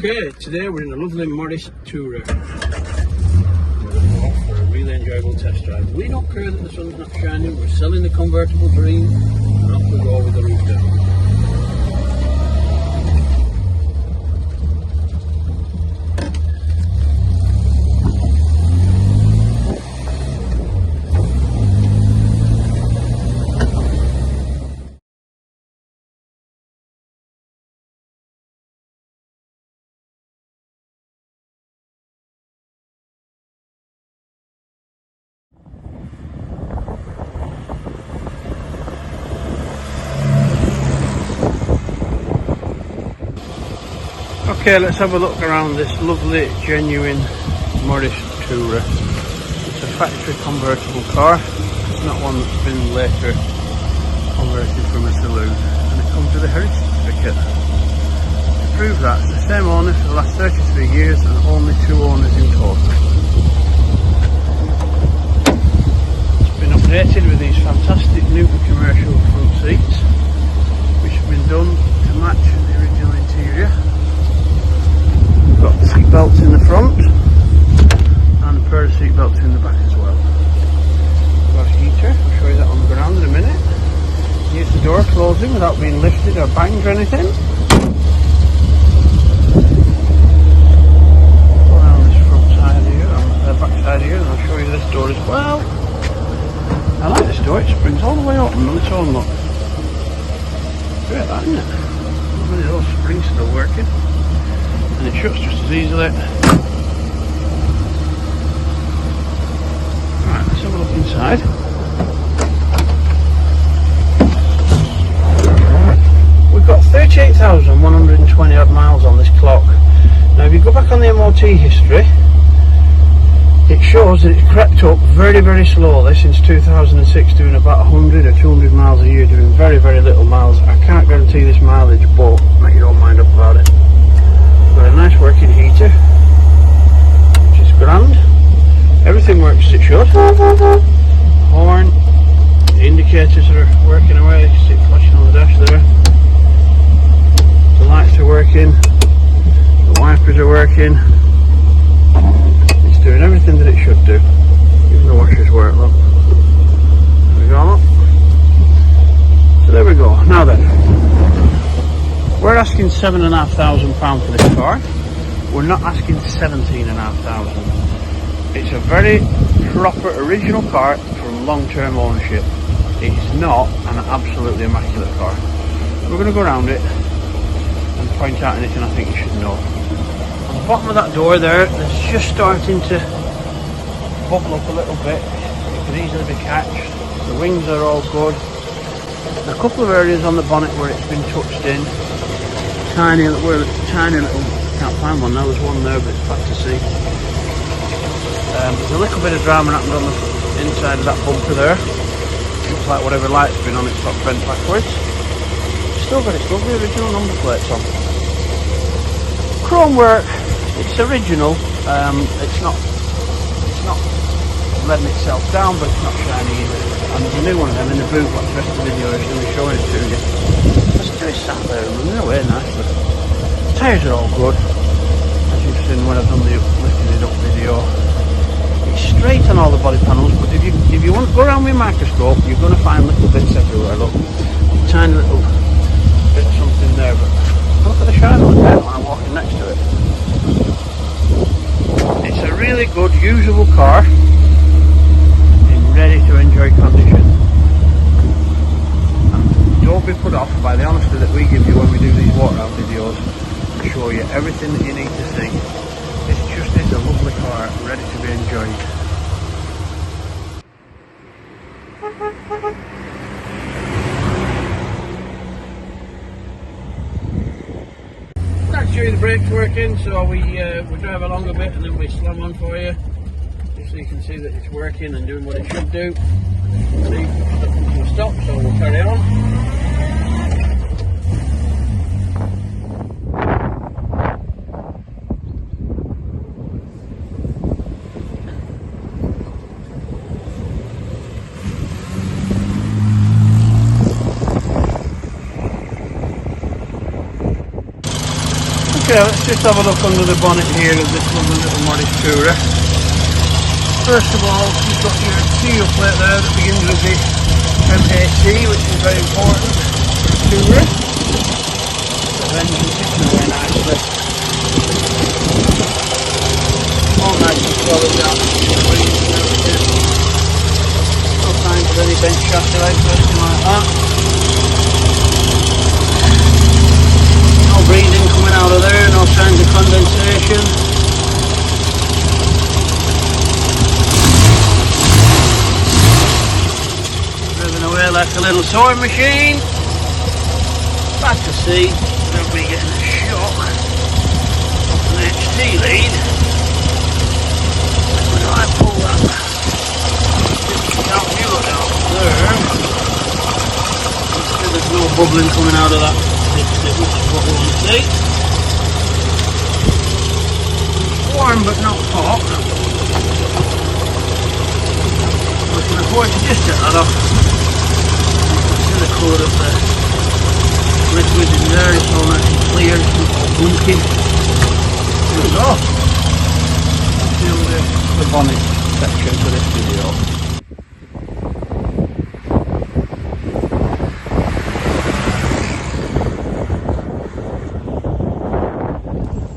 Okay, today we're in a lovely modest tourer. We're going to go off for a really enjoyable test drive. We don't care that the sun's not shining, we're selling the convertible dream, and off we go with the roof down. Okay, let's have a look around this lovely, genuine modest tourer. It's a factory convertible car. It's not one that's been later converted from a saloon. And it comes with a heritage certificate. To prove that, it's the same owner for the last 33 years and only 2 owners in total. It's been updated with these fantastic new commercial front seats, which have been done to match the original interior. Got seat belts in the front and a pair of seat belts in the back as well. Got a heater, I'll show you that on the ground in a minute. Here's the door closing without being lifted or banged or anything. Go around this front side here, on the back side here, and I'll show you this door as well. I like this door, it springs all the way open on its own look. Great that, isn't it? How many of those springs still working? And it shuts just as easily. Right, let's have a look inside. We've got 38,120 odd miles on this clock. Now if you go back on the MOT history, it shows that it's crept up very, very slowly since 2006, doing about 100 or 200 miles a year, doing very, very little miles. I can't guarantee this mileage, but make your own mind up about it. Got a nice working heater, which is grand. Everything works as it should. Horn, the indicators are working away, you can see it flashing on the dash there. The lights are working, the wipers are working. It's doing everything that it should do. Even the washers work, look. There we go, look. So there we go. Now then, we're asking £7,500 for this car. We're not asking £17,500. It's a very proper original car from long-term ownership. It's not an absolutely immaculate car. We're going to go around it and point out anything I think you should know. On the bottom of that door there, it's just starting to bubble up a little bit. It could easily be catched. The wings are all good. A couple of areas on the bonnet where it's been touched in. Tiny little, can't find one now, there's one there but it's bad to see. There's a little bit of drama happened on the inside of that bumper there. Looks like whatever light's been on it's got bent backwards. Still got its lovely original number plates on. Chrome work, it's original, it's not letting itself down, but it's not shiny either. And there's a new one of them in the boot, like the rest of the video is going to be showing it to you. It's sat there running away nicely. The tyres are all good, as you've seen when I've done the lifting it up video. It's straight on all the body panels, but if you want to go around with a microscope, you're going to find little bits everywhere. Look, tiny little bit of something there, but look at the shine on the tail when I'm walking next to it. It's a really good, usable car in ready to enjoy condition. Don't be put off by the honesty that we give you when we do these walk around videos to show you everything that you need to see. This just is a lovely car ready to be enjoyed. Actually the brakes working, so we drive along a bit and then we slam on for you, just so you can see that it's working and doing what it should do. See, it's up to a stop, so we'll carry on. Okay, let's just have a look under the bonnet here of this lovely little Morris Tourer. First of all, you've got your serial plate there that begins with the MHT, which is very important for a Tourer. The engine sits away nicely. All nice and solid down the wings and everything. No signs of any bent chassis lights or anything like that. No breathing coming out of there, no signs of condensation. Moving away like a little sewing machine. Bad to see, don't be getting a shock off an HT lead. When I pull that out mule out there, there's no bubbling coming out of that dipstick, which is what we want to see. Warm but not hot. We can afford to just get that off. See the colour of the liquid in there, it's all nice and clear, it's not all bunky. There we go. That's the end of the bonnet section for this video.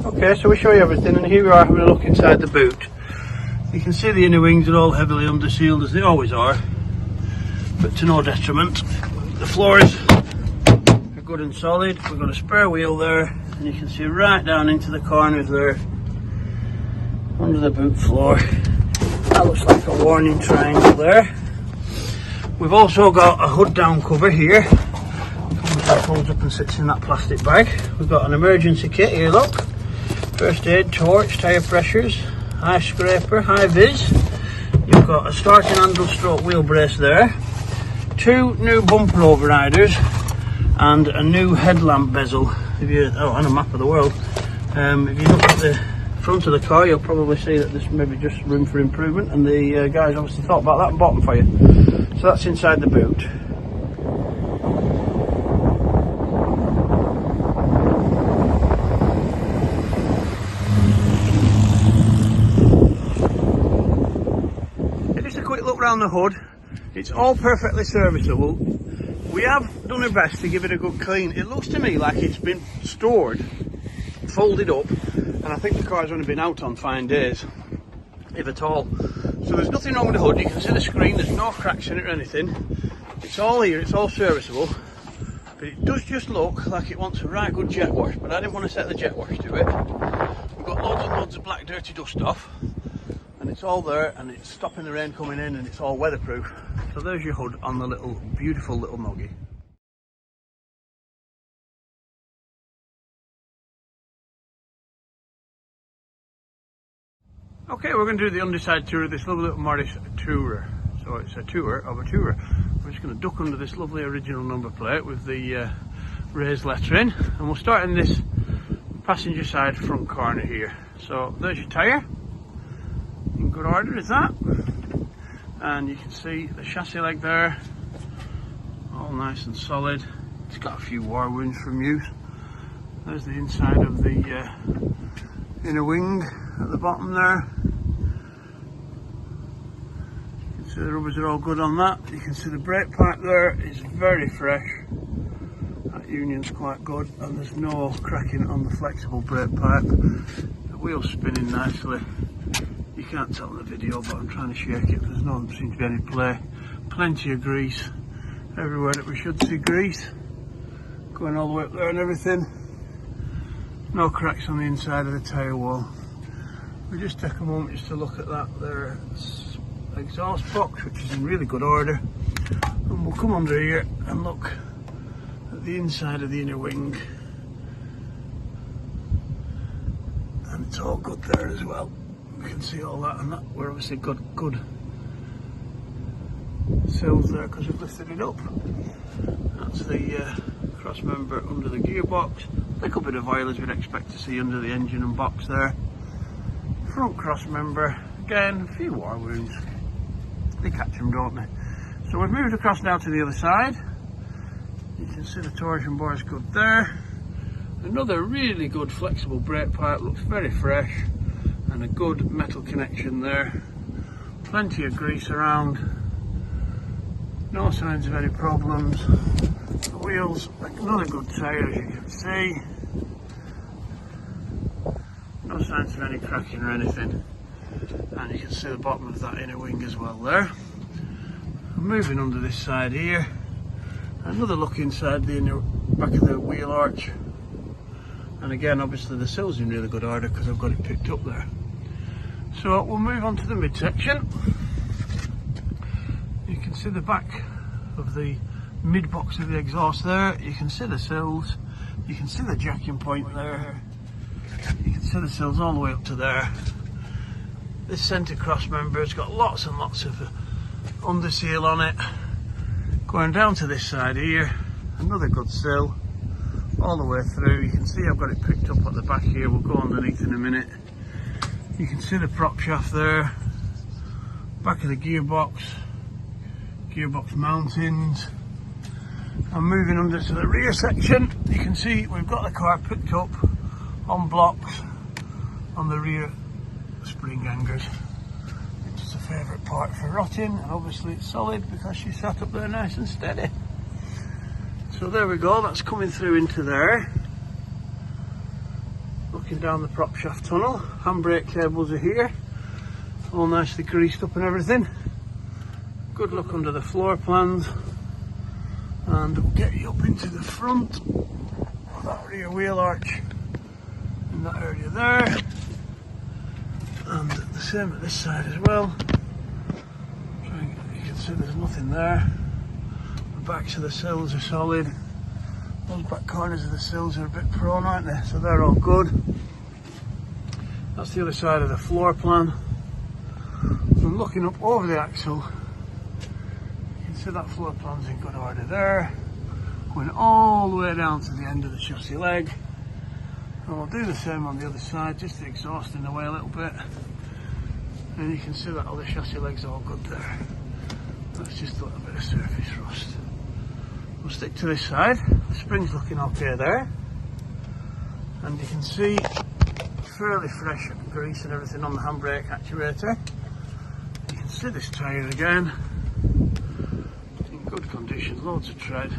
Okay, so we show you everything, and here we are having a look inside the boot. You can see the inner wings are all heavily undersealed as they always are, but to no detriment. The floors are good and solid. We've got a spare wheel there, and you can see right down into the corners there under the boot floor. That looks like a warning triangle there. We've also got a hood down cover here. That folds up and sits in that plastic bag. We've got an emergency kit here, look. First aid, torch, tyre pressures, high scraper, high vis. You've got a starting handle stroke wheel brace there. 2 new bumper overriders and a new headlamp bezel. And a map of the world. If you look at the front of the car, you'll probably see that there's maybe just room for improvement, and the guys obviously thought about that and bought them for you. So that's inside the boot. Just a quick look round the hood. It's all perfectly serviceable. We have done our best to give it a good clean. It looks to me like it's been stored, folded up, and I think the car's only been out on fine days, if at all. So there's nothing wrong with the hood. You can see the screen, there's no cracks in it or anything. It's all here, it's all serviceable, but it does just look like it wants a right good jet wash, but I didn't want to set the jet wash to it. We've got loads and loads of black dirty dust off, and it's all there, and it's stopping the rain coming in, and it's all weatherproof. So there's your hood on the little beautiful little moggy. Okay, we're going to do the underside tour of this lovely little Morris Tourer. So it's a tour of a Tourer. We're just going to duck under this lovely original number plate with the raised lettering, and we'll start in this passenger side front corner here. So there's your tyre, in good order is that, and you can see the chassis leg there, all nice and solid. It's got a few war wounds from use. There's the inside of the inner wing at the bottom there. You can see the rubbers are all good on that. You can see the brake pipe there is very fresh. That union's quite good, and there's no cracking on the flexible brake pipe. The wheel's spinning nicely. You can't tell in the video, but I'm trying to shake it. There's no seem to be any play. Plenty of grease everywhere that we should see grease. Going all the way up there and everything. No cracks on the inside of the tyre wall. We'll just take a moment just to look at that there exhaust box, which is in really good order. And we'll come under here and look at the inside of the inner wing. And it's all good there as well. We can see all that, and that we're obviously got good sills there because we've lifted it up. That's the cross member under the gearbox. A little bit of oil as we'd expect to see under the engine and box there. Front cross member, again, a few war wounds. They catch them, don't they? So we've moved across now to the other side. You can see the torsion bar is good there. Another really good flexible brake pipe, looks very fresh, and a good metal connection there. Plenty of grease around, no signs of any problems. The wheels, another good tyre as you can see. No signs of any cracking or anything. And you can see the bottom of that inner wing as well there. Moving under this side here, another look inside the inner back of the wheel arch. And again, obviously the sill's in really good order because I've got it picked up there. So we'll move on to the midsection. You can see the back of the mid box of the exhaust there. You can see the sills. You can see the jacking point there. You can see the sills all the way up to there. This centre cross member has got lots and lots of under seal on it. Going down to this side here, another good sill all the way through. You can see I've got it picked up at the back here. We'll go underneath in a minute. You can see the prop shaft there, back of the gearbox mountings. I'm moving under to the rear section. You can see we've got the car picked up on blocks on the rear spring hangers, which is a favourite part for rotting, and obviously it's solid because she sat up there nice and steady. So there we go, that's coming through into there. Looking down the prop shaft tunnel, handbrake cables are here, all nicely greased up and everything. Good look under the floor plans, and we'll get you up into the front of that rear wheel arch in that area there, and the same at this side as well. You can see there's nothing there. The backs of the sills are solid. Those back corners of the sills are a bit prone, aren't they? So they're all good. That's the other side of the floor plan. I'm looking up over the axle. You can see that floor plan's in good order there. Going all the way down to the end of the chassis leg. And we'll do the same on the other side, just the exhaust in the way a little bit. And you can see that all the chassis leg's all good there. That's just a little bit of surface rust. We'll stick to this side. The spring's looking okay there. And you can see fairly fresh grease and everything on the handbrake actuator. You can see this tyre again. In good condition, loads of tread.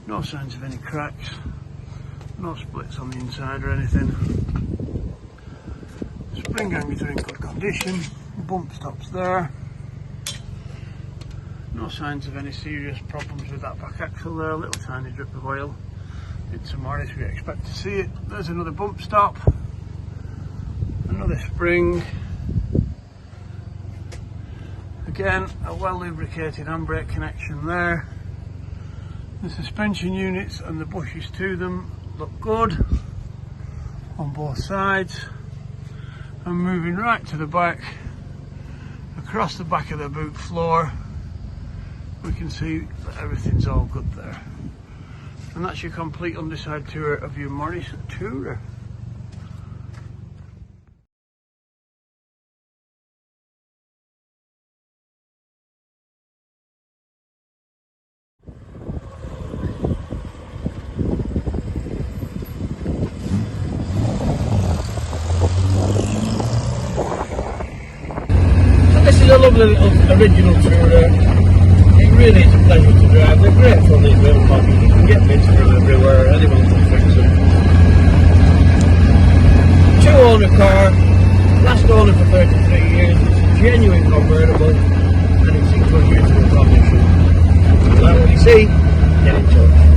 No signs of any cracks. No splits on the inside or anything. Spring hangers are in good condition. Bump stops there. No signs of any serious problems with that back axle there. A little tiny drip of oil. In some Morris we expect to see it. There's another bump stop. Another spring. Again, a well lubricated handbrake connection there. The suspension units and the bushes to them look good on both sides. I'm moving right to the back, across the back of the boot floor. We can see that everything's all good there. And that's your complete underside tour of your Morris Tourer. This is a lovely little original Tourer. It really is a pleasure to drive. They're great fun, these little bodies. You can get bits from everywhere, anyone can fix them. 2-owner car, last owner for 33 years. It's a genuine convertible and it's in good usable condition. Like what you see, get in touch.